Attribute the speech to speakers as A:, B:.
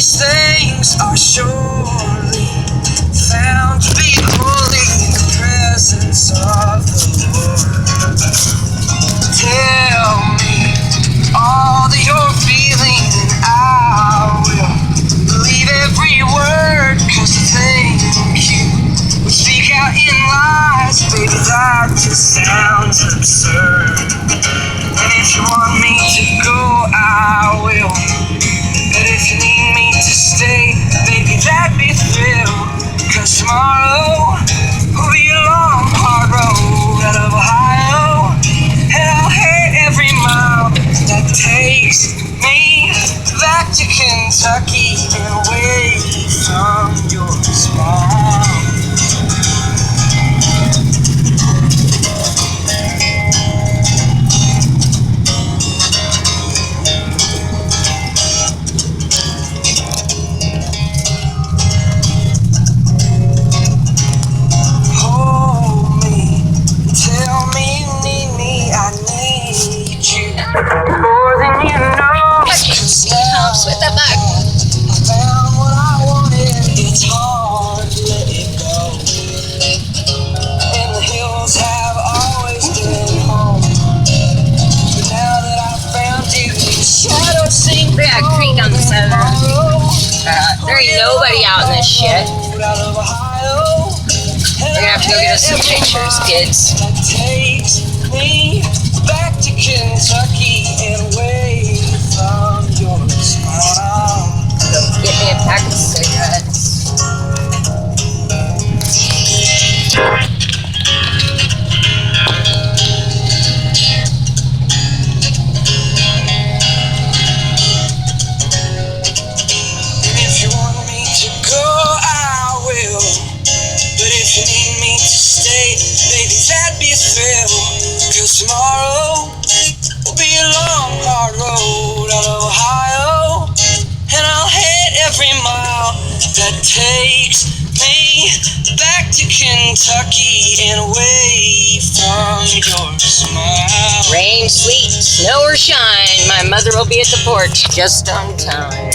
A: these things are surely found to be holy in the presence of the Lord. Tell me all that you're feeling, and I will believe every word, 'cause to think you would speak out in lies, baby, that just sounds absurd. And if you want me to go, I will. But if you need me to stay, baby, that'd be a thrill. 'Cause tomorrow will be a long, hard road out of Ohio, and I'll hate every mile that takes me back to Kentucky and away from your smile. More than you know.
B: Helps with the back.
A: I found what I wanted. It's hard to let it go. And the hills have always been home. But now that I found you, the shadows sink.
B: We got a creek on the side of the road. There ain't nobody out in this shit. We're gonna have to go get us some pictures, kids.
A: That takes me back to Kentucky and away from your smile.
B: Go get me a pack of cigarettes.
A: And if you want me to go, I will. But if you need me to stay, baby, that'd be a thrill. 'Cause tomorrow will be a long, hard road out of Ohio, and I'll hit every mile that takes me back to Kentucky and away from your smile.
B: Rain, sleet, snow or shine, my mother will be at the porch just on time.